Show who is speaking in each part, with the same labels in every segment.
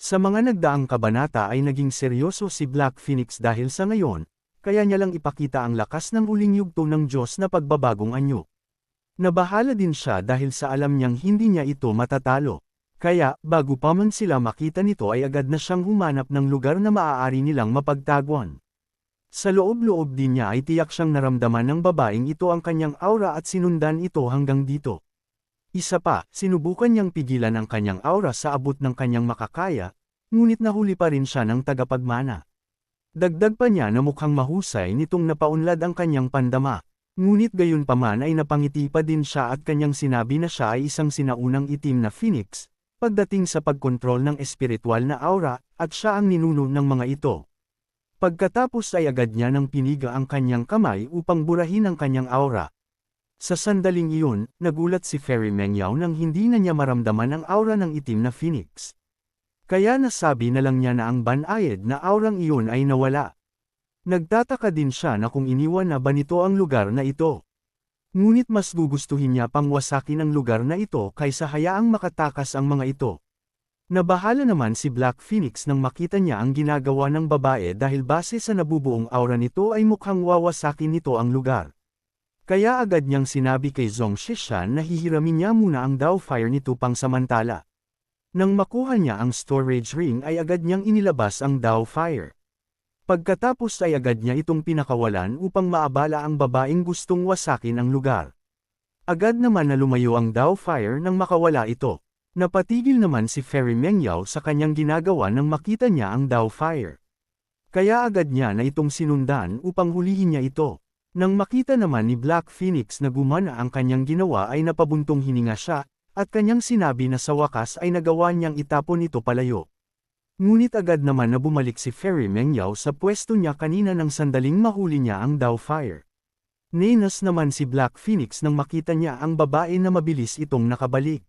Speaker 1: Sa mga nagdaang kabanata ay naging seryoso si Black Phoenix dahil sa ngayon, kaya niya lang ipakita ang lakas ng huling yugto ng Diyos na pagbabagong anyo. Nabahala din siya dahil sa alam niyang hindi niya ito matatalo. Kaya, bago pa man sila makita nito ay agad na siyang humanap ng lugar na maaari nilang mapagtaguan. Sa loob-loob din niya ay tiyak siyang naramdaman ng babaeng ito ang kanyang aura at sinundan ito hanggang dito. Isa pa, sinubukan niyang pigilan ang kanyang aura sa abot ng kanyang makakaya, ngunit nahuli pa rin siya ng tagapagmana. Dagdag pa niya na mukhang mahusay nitong napaunlad ang kanyang pandama, ngunit gayunpaman ay napangiti pa din siya at kanyang sinabi na siya ay isang sinaunang itim na phoenix, pagdating sa pagkontrol ng espiritual na aura, at siya ang ninuno ng mga ito. Pagkatapos ay agad niya nang piniga ang kanyang kamay upang burahin ang kanyang aura. Sa sandaling iyon, nagulat si Fairy Mengyao nang hindi na niya maramdaman ang aura ng itim na phoenix. Kaya nasabi na lang niya na ang banayad na aurang iyon ay nawala. Nagtataka din siya na kung iniwan na ba nito ang lugar na ito. Ngunit mas gugustuhin niya pang wasakin ang lugar na ito kaysa hayaang makatakas ang mga ito. Nabahala naman si Black Phoenix nang makita niya ang ginagawa ng babae dahil base sa nabubuong aura nito ay mukhang wawasakin nito ang lugar. Kaya agad niyang sinabi kay Zhong Shishan na hihiramin niya muna ang Dao Fire nito pang samantala. Nang makuha niya ang storage ring ay agad niyang inilabas ang Dao Fire. Pagkatapos ay agad niya itong pinakawalan upang maabala ang babaeng gustong wasakin ang lugar. Agad naman na lumayo ang Dao Fire nang makawala ito. Napatigil naman si Fairy Mengyao sa kanyang ginagawa nang makita niya ang Dao Fire. Kaya agad niya na itong sinundan upang hulihin niya ito. Nang makita naman ni Black Phoenix na gumana ang kanyang ginawa ay napabuntong hininga siya, at kanyang sinabi na sa wakas ay nagawa niyang itapon ito palayo. Ngunit agad naman na bumalik si Fairy Mengyao sa pwesto niya kanina nang sandaling mahuli niya ang Dao Fire. Ninas naman si Black Phoenix nang makita niya ang babae na mabilis itong nakabalik.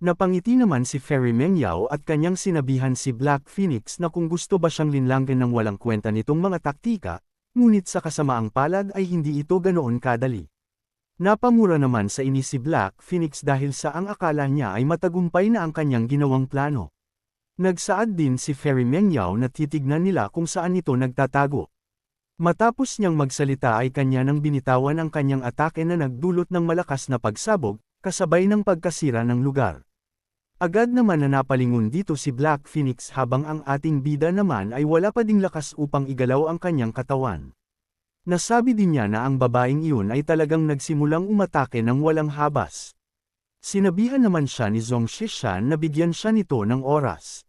Speaker 1: Napangiti naman si Fairy Mengyao at kanyang sinabihan si Black Phoenix na kung gusto ba siyang linlanggan ng walang kwenta nitong mga taktika, ngunit sa kasamaang palad ay hindi ito ganoon kadali. Napamura naman sa inis si Black Phoenix dahil sa ang akala niya ay matagumpay na ang kanyang ginawang plano. Nagsaad din si Fairy Mengyao na titignan nila kung saan ito nagtatago. Matapos niyang magsalita ay kanya nang binitawan ang kanyang atake na nagdulot ng malakas na pagsabog, kasabay ng pagkasira ng lugar. Agad naman na napalingon dito si Black Phoenix habang ang ating bida naman ay wala pa ding lakas upang igalaw ang kanyang katawan. Nasabi din niya na ang babaeng iyon ay talagang nagsimulang umatake ng walang habas. Sinabihan naman siya ni Zhong Shishan na bigyan siya nito ng oras.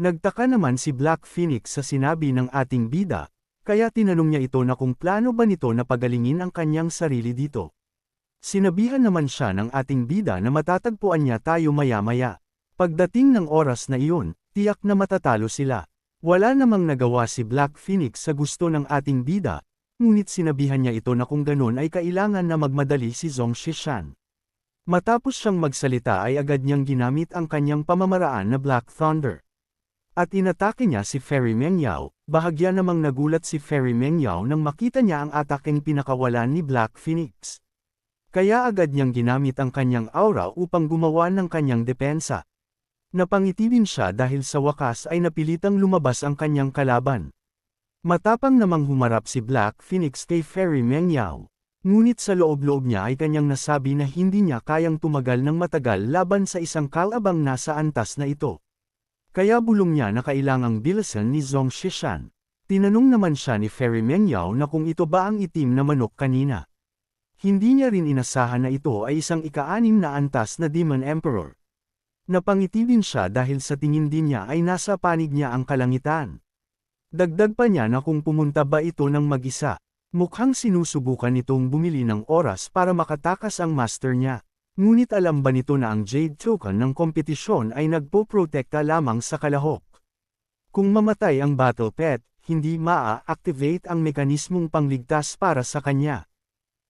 Speaker 1: Nagtaka naman si Black Phoenix sa sinabi ng ating bida, kaya tinanong niya ito na kung plano ba nito na pagalingin ang kanyang sarili dito. Sinabihan naman siya ng ating bida na matatagpuan niya tayo maya-maya. Pagdating ng oras na iyon, tiyak na matatalo sila. Wala namang nagawa si Black Phoenix sa gusto ng ating bida, ngunit sinabihan niya ito na kung ganon ay kailangan na magmadali si Zhong Shishan. Matapos siyang magsalita ay agad niyang ginamit ang kanyang pamamaraan na Black Thunder. At inatake niya si Fairy Mengyao, bahagya namang nagulat si Fairy Mengyao nang makita niya ang atakeng pinakawalan ni Black Phoenix. Kaya agad niyang ginamit ang kanyang aura upang gumawa ng kanyang depensa. Napangiti din siya dahil sa wakas ay napilitang lumabas ang kanyang kalaban. Matapang namang humarap si Black Phoenix kay Fairy Mengyao. Ngunit sa loob-loob niya ay kanyang nasabi na hindi niya kayang tumagal ng matagal laban sa isang kalabang nasa antas na ito. Kaya bulong niya na kailangang bilisan ni Zhong Shishan. Tinanong naman siya ni Fairy Mengyao na kung ito ba ang itim na manok kanina. Hindi niya rin inasahan na ito ay isang ika-6 na antas na Demon Emperor. Napangiti din siya dahil sa tingin din niya ay nasa panig niya ang kalangitan. Dagdag pa niya na kung pumunta ba ito ng mag-isa, mukhang sinusubukan nitong bumili ng oras para makatakas ang master niya. Ngunit alam ba nito na ang Jade Token ng kompetisyon ay nagpo-protekta lamang sa kalahok? Kung mamatay ang Battle Pet, hindi maa-activate ang mekanismong pangligtas para sa kanya.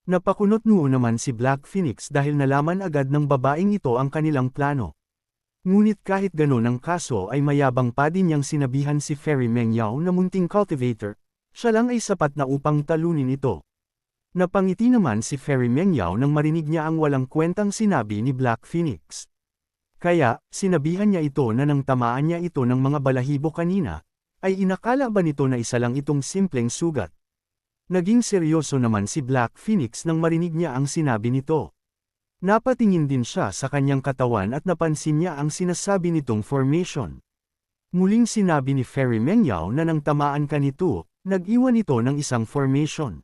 Speaker 1: Napakunot noon naman si Black Phoenix dahil nalaman agad ng babaeng ito ang kanilang plano. Ngunit kahit ganon ang kaso ay mayabang pa din niyang sinabihan si Fairy Mengyao na munting cultivator, siya lang ay sapat na upang talunin ito. Napangiti naman si Fairy Mengyao nang marinig niya ang walang kwentang sinabi ni Black Phoenix. Kaya, sinabihan niya ito na nang tamaan niya ito ng mga balahibo kanina, ay inakala ba nito na isa lang itong simpleng sugat. Naging seryoso naman si Black Phoenix nang marinig niya ang sinabi nito. Napatingin din siya sa kanyang katawan at napansin niya ang sinasabi nitong formation. Muling sinabi ni Fairy Mengyao na nang tamaan ka nito, nag-iwan ito ng isang formation.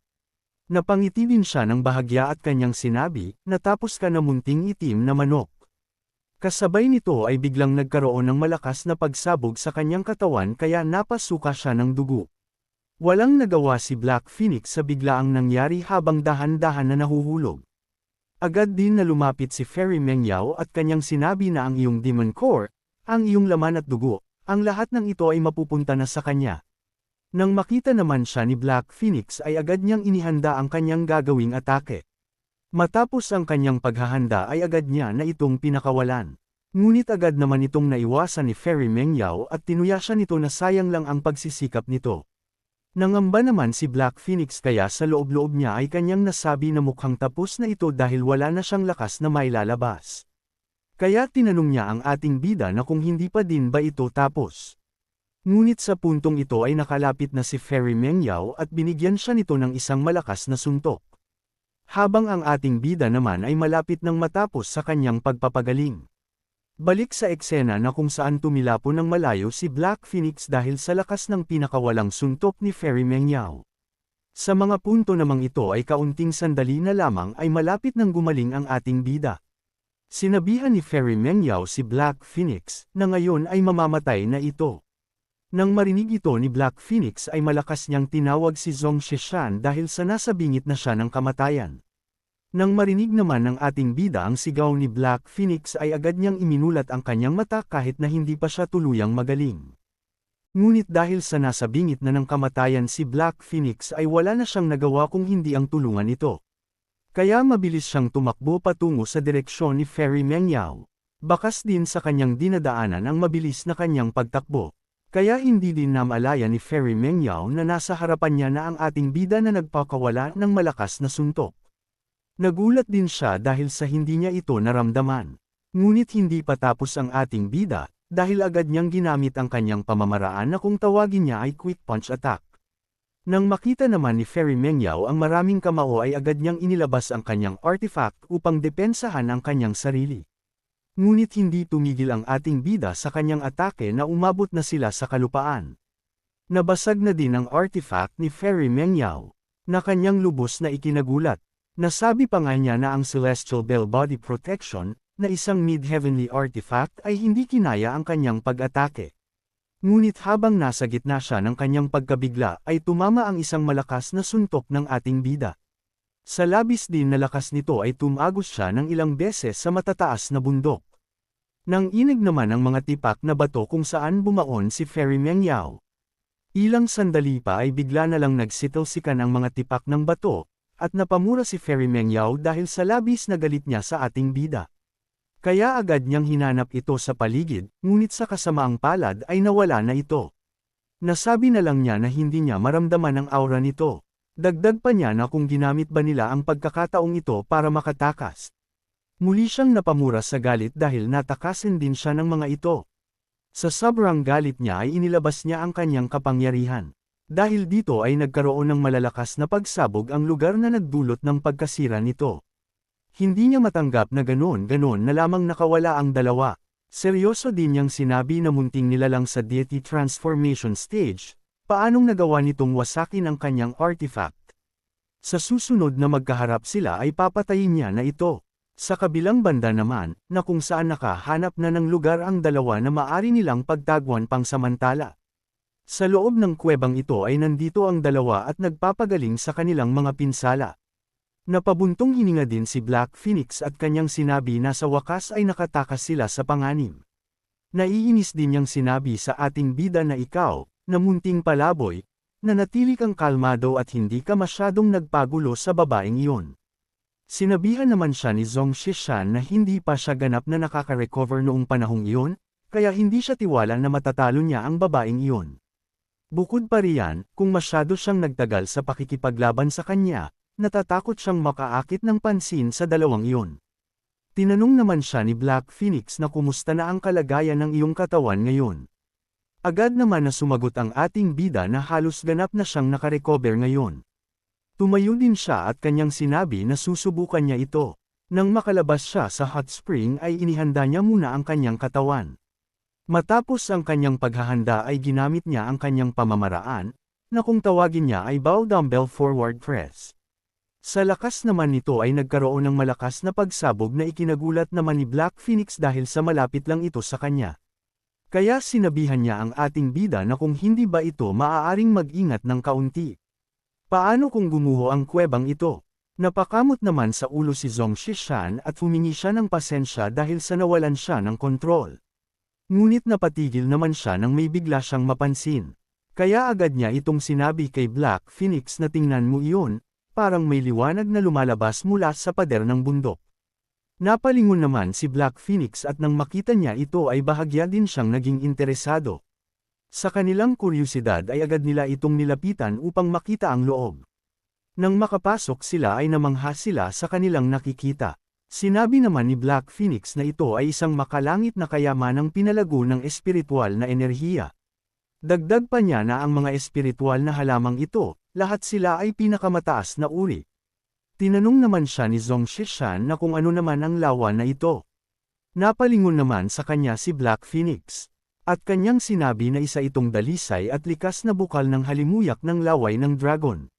Speaker 1: Napangiti din siya ng bahagya at kanyang sinabi, natapos ka na munting itim na manok. Kasabay nito ay biglang nagkaroon ng malakas na pagsabog sa kanyang katawan kaya napasuka siya ng dugo. Walang nagawa si Black Phoenix sa biglaang nangyari habang dahan-dahan na nahuhulog. Agad din na lumapit si Fairy Mengyao at kanyang sinabi na ang iyong Demon Core, ang iyong laman at dugo, ang lahat ng ito ay mapupunta na sa kanya. Nang makita naman siya ni Black Phoenix ay agad niyang inihanda ang kanyang gagawing atake. Matapos ang kanyang paghahanda ay agad niya na itong pinakawalan. Ngunit agad naman itong naiwasan ni Fairy Mengyao at tinuya siya nito na sayang lang ang pagsisikap nito. Nangamba naman si Black Phoenix kaya sa loob-loob niya ay kanyang nasabi na mukhang tapos na ito dahil wala na siyang lakas na mailalabas. Kaya tinanong niya ang ating bida na kung hindi pa din ba ito tapos. Ngunit sa puntong ito ay nakalapit na si Fairy Mengyao at binigyan siya nito ng isang malakas na suntok. Habang ang ating bida naman ay malapit nang matapos sa kanyang pagpapagaling. Balik sa eksena na kung saan tumilapo ng malayo si Black Phoenix dahil sa lakas ng pinakawalang suntok ni Fairy Mengyao. Sa mga punto namang ito ay kaunting sandali na lamang ay malapit nang gumaling ang ating bida. Sinabihan ni Fairy Mengyao si Black Phoenix na ngayon ay mamamatay na ito. Nang marinig ito ni Black Phoenix ay malakas niyang tinawag si Zhong Shishan dahil sa nasa bingit na siya ng kamatayan. Nang marinig naman ng ating bida ang sigaw ni Black Phoenix ay agad niyang iminulat ang kanyang mata kahit na hindi pa siya tuluyang magaling. Ngunit dahil sa nasa bingit na ng kamatayan si Black Phoenix ay wala na siyang nagawa kung hindi ang tulungan ito. Kaya mabilis siyang tumakbo patungo sa direksyon ni Fairy Mengyao. Bakas din sa kanyang dinadaanan ang mabilis na kanyang pagtakbo. Kaya hindi din namalaya ni Fairy Mengyao na nasa harapan niya na ang ating bida na nagpakawala ng malakas na suntok. Nagulat din siya dahil sa hindi niya ito naramdaman. Ngunit hindi pa tapos ang ating bida, dahil agad niyang ginamit ang kanyang pamamaraan na kung tawagin niya ay quick punch attack. Nang makita naman ni Fairy Mengyao ang maraming kamao ay agad niyang inilabas ang kanyang artifact upang depensahan ang kanyang sarili. Ngunit hindi tumigil ang ating bida sa kanyang atake na umabot na sila sa kalupaan. Nabasag na din ang artifact ni Fairy Mengyao, na kanyang lubos na ikinagulat. Nasabi pa nga niya na ang Celestial Bell Body Protection, na isang mid-heavenly artifact ay hindi kinaya ang kanyang pag-atake. Ngunit habang nasa gitna siya ng kanyang pagkabigla ay tumama ang isang malakas na suntok ng ating bida. Sa labis din na lakas nito ay tumagos siya ng ilang beses sa matataas na bundok. Nang inig naman ang mga tipak na bato kung saan bumaon si Fairy Mengyao. Ilang sandali pa ay bigla na lang nagsitalsikan ang mga tipak ng bato, at napamura si Fairy Mengyao dahil sa labis na galit niya sa ating bida. Kaya agad niyang hinanap ito sa paligid, ngunit sa kasamaang palad ay nawala na ito. Nasabi na lang niya na hindi niya maramdaman ang aura nito. Dagdag pa niya na kung ginamit ba nila ang pagkakataong ito para makatakas. Muli siyang napamura sa galit dahil natakasin din siya ng mga ito. Sa sobrang galit niya ay inilabas niya ang kanyang kapangyarihan. Dahil dito ay nagkaroon ng malalakas na pagsabog ang lugar na nagdulot ng pagkasira nito. Hindi niya matanggap na ganoon na lamang nakawala ang dalawa. Seryoso din niyang sinabi na munting nilalang sa deity transformation stage, paanong nagawa nitong wasakin ang kanyang artifact. Sa susunod na magkaharap sila ay papatayin niya na ito. Sa kabilang banda naman, na kung saan nakahanap na ng lugar ang dalawa na maari nilang pagtagwan pangsamantala. Sa loob ng kuwebang ito ay nandito ang dalawa at nagpapagaling sa kanilang mga pinsala. Napabuntong hininga din si Black Phoenix at kanyang sinabi na sa wakas ay nakatakas sila sa panganib. Naiinis din niyang sinabi sa ating bida na ikaw, na munting palaboy, na natili kang kalmado at hindi ka masyadong nagpagulo sa babaeng iyon. Sinabihan naman siya ni Zhong Shishan na hindi pa siya ganap na nakaka-recover noong panahong iyon, kaya hindi siya tiwala na matatalo niya ang babaeng iyon. Bukod pa riyan, kung masyado siyang nagtagal sa pakikipaglaban sa kanya, natatakot siyang makaakit ng pansin sa dalawang iyon. Tinanong naman siya ni Black Phoenix na kumusta na ang kalagayan ng iyong katawan ngayon. Agad naman na sumagot ang ating bida na halos ganap na siyang nakarecover ngayon. Tumayo din siya at kanyang sinabi na susubukan niya ito. Nang makalabas siya sa hot spring ay inihanda niya muna ang kanyang katawan. Matapos ang kanyang paghahanda ay ginamit niya ang kanyang pamamaraan, na kung tawagin niya ay bow dumbbell forward press. Sa lakas naman nito ay nagkaroon ng malakas na pagsabog na ikinagulat naman ni Black Phoenix dahil sa malapit lang ito sa kanya. Kaya sinabihan niya ang ating bida na kung hindi ba ito maaaring mag-ingat ng kaunti. Paano kung gumuho ang kuwebang ito? Napakamot naman sa ulo si Zhong Shishan at humingi siya ng pasensya dahil sa nawalan siya ng kontrol. Ngunit napatigil naman siya nang may bigla siyang mapansin. Kaya agad niya itong sinabi kay Black Phoenix na tingnan mo iyon, parang may liwanag na lumalabas mula sa pader ng bundok. Napalingon naman si Black Phoenix at nang makita niya ito ay bahagya din siyang naging interesado. Sa kanilang kuryosidad ay agad nila itong nilapitan upang makita ang loob. Nang makapasok sila ay namangha sila sa kanilang nakikita. Sinabi naman ni Black Phoenix na ito ay isang makalangit na kayamanang pinalago ng espiritual na enerhiya. Dagdag pa niya na ang mga espiritual na halamang ito, lahat sila ay pinakamataas na uri. Tinanong naman siya ni Zhong Shishan na kung ano naman ang lawa na ito. Napalingon naman sa kanya si Black Phoenix. At kanyang sinabi na isa itong dalisay at likas na bukal ng halimuyak ng laway ng dragon.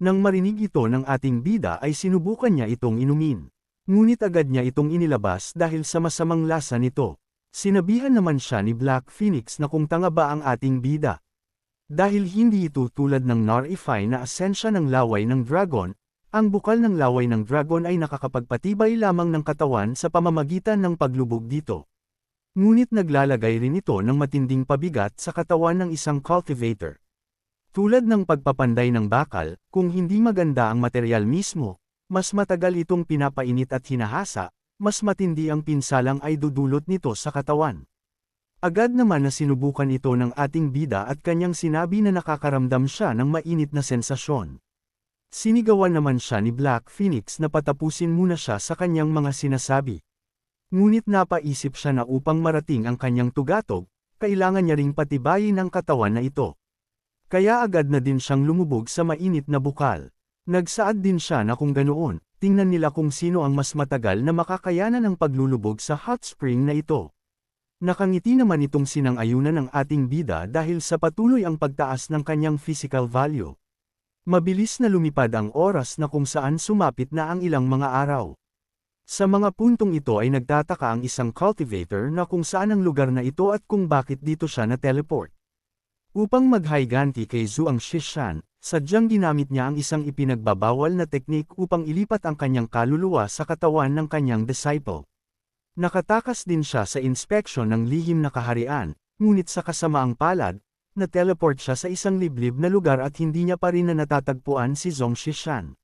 Speaker 1: Nang marinig ito ng ating bida ay sinubukan niya itong inumin. Ngunit agad niya itong inilabas dahil sa masamang lasa nito. Sinabihan naman siya ni Black Phoenix na kung tanga ba ang ating bida. Dahil hindi ito tulad ng Nar-Ify na asensya ng laway ng dragon, ang bukal ng laway ng dragon ay nakakapagpatibay lamang ng katawan sa pamamagitan ng paglubog dito. Ngunit naglalagay rin ito ng matinding pabigat sa katawan ng isang cultivator. Tulad ng pagpapanday ng bakal, kung hindi maganda ang material mismo, mas matagal itong pinapainit at hinahasa, mas matindi ang pinsalang ay dudulot nito sa katawan. Agad naman na sinubukan ito ng ating bida at kanyang sinabi na nakakaramdam siya ng mainit na sensasyon. Sinigawan naman siya ni Black Phoenix na patapusin muna siya sa kanyang mga sinasabi. Ngunit napaisip siya na upang marating ang kanyang tugatog, kailangan niya ring patibayin ang katawan na ito. Kaya agad na din siyang lumubog sa mainit na bukal. Nagsaad din siya na kung ganoon, tingnan nila kung sino ang mas matagal na makakayanan ng paglulubog sa hot spring na ito. Nakangiti naman itong sinang-ayunan ng ating bida dahil sa patuloy ang pagtaas ng kanyang physical value. Mabilis na lumipad ang oras na kung saan sumapit na ang ilang mga araw. Sa mga puntong ito ay nagtataka ang isang cultivator na kung saan ang lugar na ito at kung bakit dito siya na-teleport. Upang maghayganti kay Zhuang Shishan, sadyang ginamit niya ang isang ipinagbabawal na teknik upang ilipat ang kanyang kaluluwa sa katawan ng kanyang disciple. Nakatakas din siya sa inspeksyon ng lihim na kaharian, ngunit sa kasamaang palad, na-teleport siya sa isang liblib na lugar at hindi niya pa rin na natatagpuan si Zhong Shishan.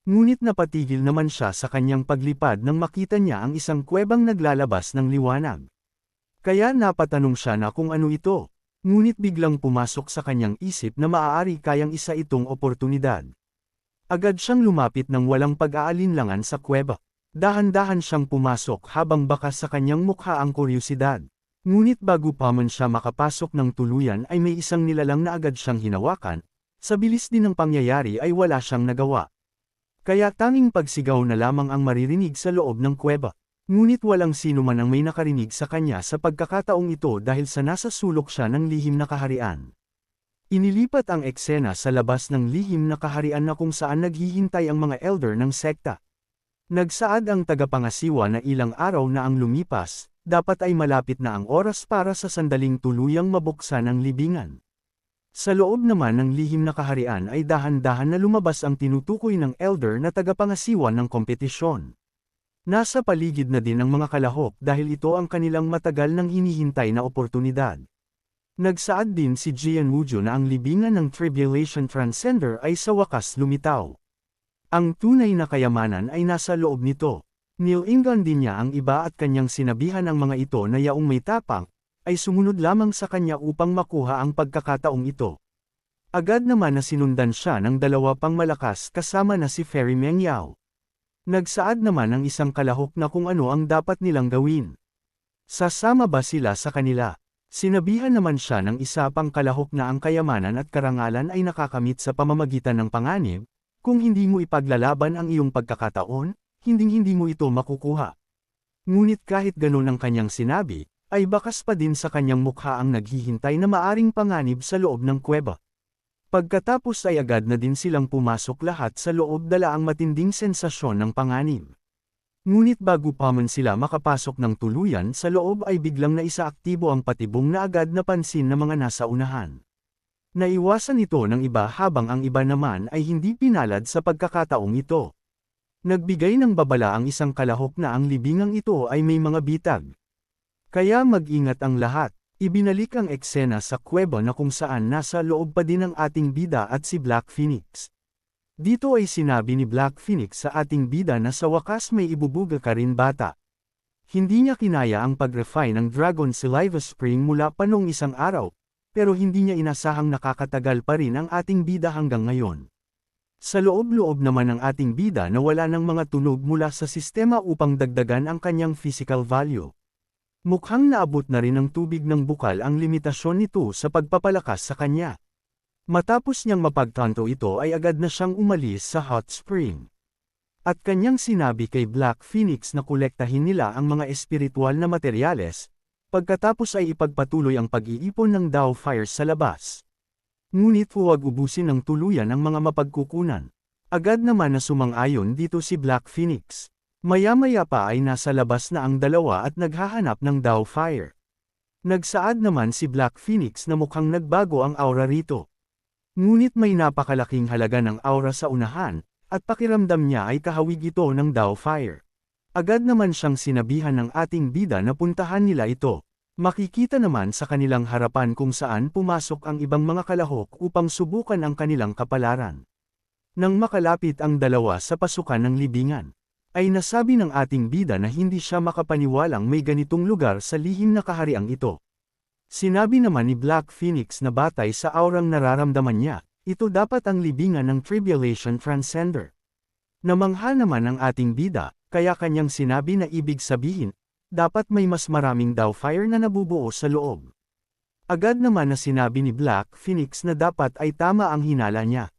Speaker 1: Ngunit napatigil naman siya sa kanyang paglipad nang makita niya ang isang kuwebang naglalabas ng liwanag. Kaya napatanong siya na kung ano ito. Ngunit biglang pumasok sa kanyang isip na maaari kayang isa itong oportunidad. Agad siyang lumapit ng walang pag-aalinlangan sa kuweba. Dahan-dahan siyang pumasok habang bakas sa kanyang mukha ang kuryosidad. Ngunit bago pa man siya makapasok ng tuluyan ay may isang nilalang na agad siyang hinawakan, sa bilis din ng pangyayari ay wala siyang nagawa. Kaya tanging pagsigaw na lamang ang maririnig sa loob ng kuweba. Ngunit walang sino man ang may nakarinig sa kanya sa pagkakataong ito dahil sa nasa sulok siya ng lihim na kaharian. Inilipat ang eksena sa labas ng lihim na kaharian na kung saan naghihintay ang mga elder ng sekta. Nagsaad ang tagapangasiwa na ilang araw na ang lumipas, dapat ay malapit na ang oras para sa sandaling tuluyang mabuksan ang libingan. Sa loob naman ng lihim na kaharian ay dahan-dahan na lumabas ang tinutukoy ng elder na tagapangasiwa ng kompetisyon. Nasa paligid na din ang mga kalahok dahil ito ang kanilang matagal nang hinihintay na oportunidad. Nagsaad din si Jian Wuzhou na ang libingan ng Tribulation Transcender ay sa wakas lumitaw. Ang tunay na kayamanan ay nasa loob nito. Nilingan din niya ang iba at kanyang sinabihan ang mga ito na yaong may tapang, ay sumunod lamang sa kanya upang makuha ang pagkakataong ito. Agad naman na sinundan siya ng dalawa pang malakas kasama na si Fairy Mengyao. Nagsaad naman ang isang kalahok na kung ano ang dapat nilang gawin. Sasama ba sila sa kanila? Sinabihan naman siya ng isa pang kalahok na ang kayamanan at karangalan ay nakakamit sa pamamagitan ng panganib, kung hindi mo ipaglalaban ang iyong pagkakataon, hinding-hindi mo ito makukuha. Ngunit kahit ganun ang kanyang sinabi, ay bakas pa din sa kanyang mukha ang naghihintay na maaring panganib sa loob ng kuweba. Pagkatapos ay agad na din silang pumasok lahat sa loob dala ang matinding sensasyon ng panganib. Ngunit bago pa man sila makapasok ng tuluyan sa loob ay biglang naisaaktibo ang patibong na agad napansin ng mga nasa unahan. Naiwasan ito ng iba habang ang iba naman ay hindi pinalad sa pagkakataong ito. Nagbigay ng babala ang isang kalahok na ang libingang ito ay may mga bitag. Kaya mag-ingat ang lahat. Ibinalik ang eksena sa kuweba na kung saan nasa loob pa din ang ating bida at si Black Phoenix. Dito ay sinabi ni Black Phoenix sa ating bida na sa wakas may ibubuga ka rin bata. Hindi niya kinaya ang pag-refine ng Dragon Saliva Spring mula pa noong isang araw, pero hindi niya inasahang nakakatagal pa rin ang ating bida hanggang ngayon. Sa loob-loob naman ng ating bida na wala ng mga tunog mula sa sistema upang dagdagan ang kanyang physical value. Mukhang naabot na rin ng tubig ng bukal ang limitasyon nito sa pagpapalakas sa kanya. Matapos niyang mapagtanto ito ay agad na siyang umalis sa hot spring. At kanyang sinabi kay Black Phoenix na kolektahin nila ang mga espiritual na materyales, pagkatapos ay ipagpatuloy ang pag-iipon ng Dao Fire sa labas. Ngunit huwag ubusin ng tuluyan ang mga mapagkukunan. Agad naman na sumang-ayon dito si Black Phoenix. Maya-maya pa ay nasa labas na ang dalawa at naghahanap ng Dao Fire. Nagsaad naman si Black Phoenix na mukhang nagbago ang aura rito. Ngunit may napakalaking halaga ng aura sa unahan, at pakiramdam niya ay kahawig ito ng Dao Fire. Agad naman siyang sinabihan ng ating bida na puntahan nila ito. Makikita naman sa kanilang harapan kung saan pumasok ang ibang mga kalahok upang subukan ang kanilang kapalaran. Nang makalapit ang dalawa sa pasukan ng libingan, ay nasabi ng ating bida na hindi siya makapaniwalang may ganitong lugar sa lihim na kahariang ito. Sinabi naman ni Black Phoenix na batay sa aurang nararamdaman niya, ito dapat ang libingan ng Tribulation Transcender. Namangha naman ang ating bida, kaya kanyang sinabi na ibig sabihin, dapat may mas maraming Dao Fire na nabubuo sa loob. Agad naman na sinabi ni Black Phoenix na dapat ay tama ang hinala niya.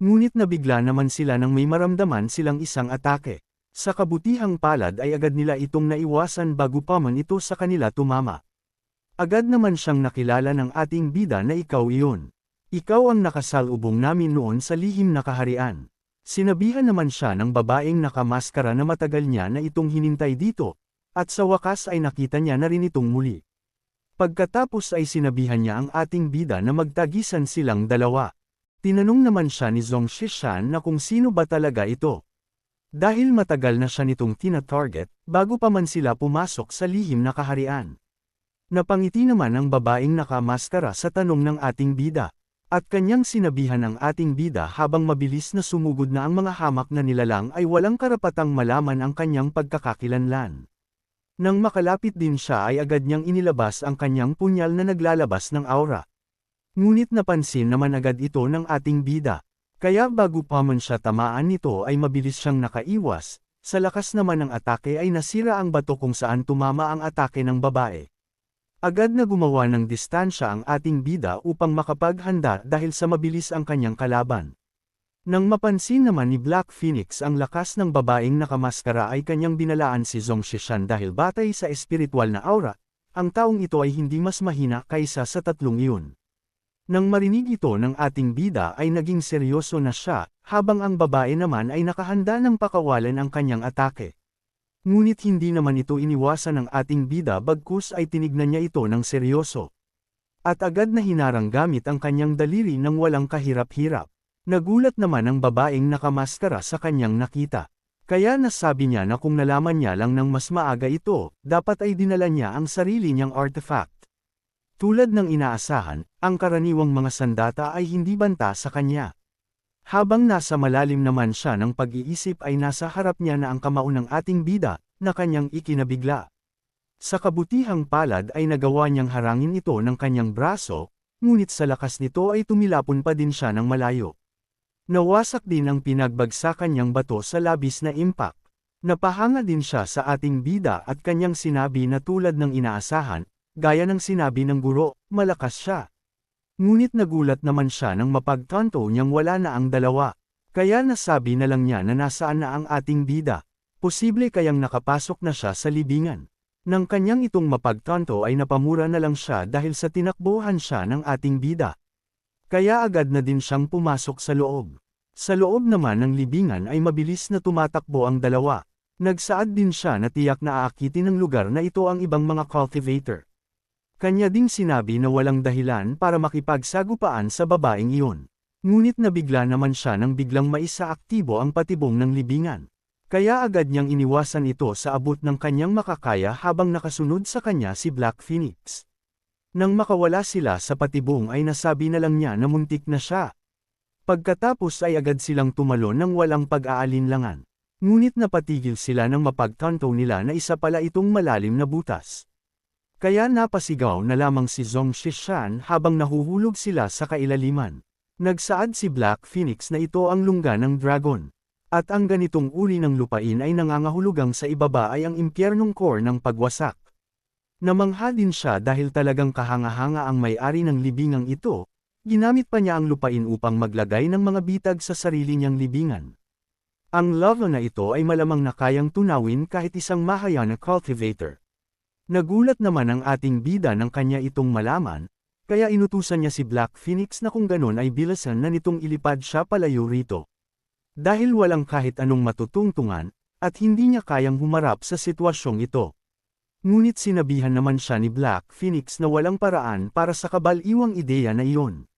Speaker 1: Ngunit nabigla naman sila nang may maramdaman silang isang atake. Sa kabutihang palad ay agad nila itong naiwasan bago pa man ito sa kanila tumama. Agad naman siyang nakilala ng ating bida na ikaw iyon. Ikaw ang nakasalubong namin noon sa lihim na kaharian. Sinabihan naman siya ng babaeng nakamaskara na matagal niya na itong hinintay dito, at sa wakas ay nakita niya na rin itong muli. Pagkatapos ay sinabihan niya ang ating bida na magtagisan silang dalawa. Tinanong naman siya ni Zhong Shishan na kung sino ba talaga ito. Dahil matagal na siya nitong tina-target, bago pa man sila pumasok sa lihim na kaharian. Napangiti naman ang babaeng nakamaskara sa tanong ng ating bida, at kanyang sinabihan ang ating bida habang mabilis na sumugod na ang mga hamak na nilalang ay walang karapatang malaman ang kanyang pagkakakilanlan. Nang makalapit din siya ay agad niyang inilabas ang kanyang punyal na naglalabas ng aura. Ngunit napansin naman agad ito ng ating bida. Kaya bago pa man siya tamaan nito ay mabilis siyang nakaiwas, sa lakas naman ng atake ay nasira ang bato kung saan tumama ang atake ng babae. Agad na gumawa ng distansya ang ating bida upang makapaghanda dahil sa mabilis ang kanyang kalaban. Nang mapansin naman ni Black Phoenix ang lakas ng babaeng nakamaskara ay kanyang binalaan si Zhong Shishan dahil batay sa espiritual na aura, ang taong ito ay hindi mas mahina kaysa sa tatlong iyon. Nang marinig ito ng ating bida ay naging seryoso na siya, habang ang babae naman ay nakahanda ng pakawalan ang kanyang atake. Ngunit hindi naman ito iniwasan ng ating bida bagkus ay tinignan niya ito ng seryoso. At agad na hinarang gamit ang kanyang daliri ng walang kahirap-hirap. Nagulat naman ang babaeng nakamaskara sa kanyang nakita. Kaya nasabi niya na kung nalaman niya lang ng mas maaga ito, dapat ay dinala niya ang sarili niyang artifact. Tulad ng inaasahan, ang karaniwang mga sandata ay hindi banta sa kanya. Habang nasa malalim naman siya ng pag-iisip ay nasa harap niya na ang kamao ng ating bida, na kanyang ikinabigla. Sa kabutihang palad ay nagawa niyang harangin ito ng kanyang braso, ngunit sa lakas nito ay tumilapon pa din siya ng malayo. Nawasak din ang pinagbagsakan niyang bato sa labis na impact. Napahanga din siya sa ating bida at kanyang sinabi na tulad ng inaasahan, gaya ng sinabi ng guro, malakas siya. Ngunit nagulat naman siya nang mapagtanto niyang wala na ang dalawa. Kaya nasabi na lang niya na nasaan na ang ating bida. Posible kayang nakapasok na siya sa libingan. Nang kanyang itong mapagtanto ay napamura na lang siya dahil sa tinakbuhan siya ng ating bida. Kaya agad na din siyang pumasok sa loob. Sa loob naman ng libingan ay mabilis na tumatakbo ang dalawa. Nagsaad din siya na tiyak na aakitin ng lugar na ito ang ibang mga cultivator. Kanya ding sinabi na walang dahilan para makipagsagupaan sa babaeng iyon. Ngunit nabigla naman siya nang biglang maisaaktibo ang patibong ng libingan. Kaya agad niyang iniwasan ito sa abot ng kanyang makakaya habang nakasunod sa kanya si Black Phoenix. Nang makawala sila sa patibong ay nasabi na lang niya na muntik na siya. Pagkatapos ay agad silang tumalon ng walang pag-aalinlangan. Ngunit napatigil sila nang mapagtanto nila na isa pala itong malalim na butas. Kaya napasigaw na lamang si Zhong Shishan habang nahuhulog sila sa kailaliman. Nagsaad si Black Phoenix na ito ang lungga ng dragon. At ang ganitong uri ng lupain ay nangangahulugang sa ibaba ay ang impyernong core ng pagwasak. Namangha din siya dahil talagang kahanga-hanga ang may-ari ng libingang ito. Ginamit pa niya ang lupain upang maglagay ng mga bitag sa sarili niyang libingan. Ang lava na ito ay malamang na kayang tunawin kahit isang Mahayana cultivator. Nagulat naman ang ating bida ng kanya itong malaman, kaya inutusan niya si Black Phoenix na kung ganon ay bilasan na nitong ilipad siya palayo rito. Dahil walang kahit anong matutungtungan, at hindi niya kayang humarap sa sitwasyong ito. Ngunit sinabihan naman siya ni Black Phoenix na walang paraan para sa kabaliwang ideya na iyon.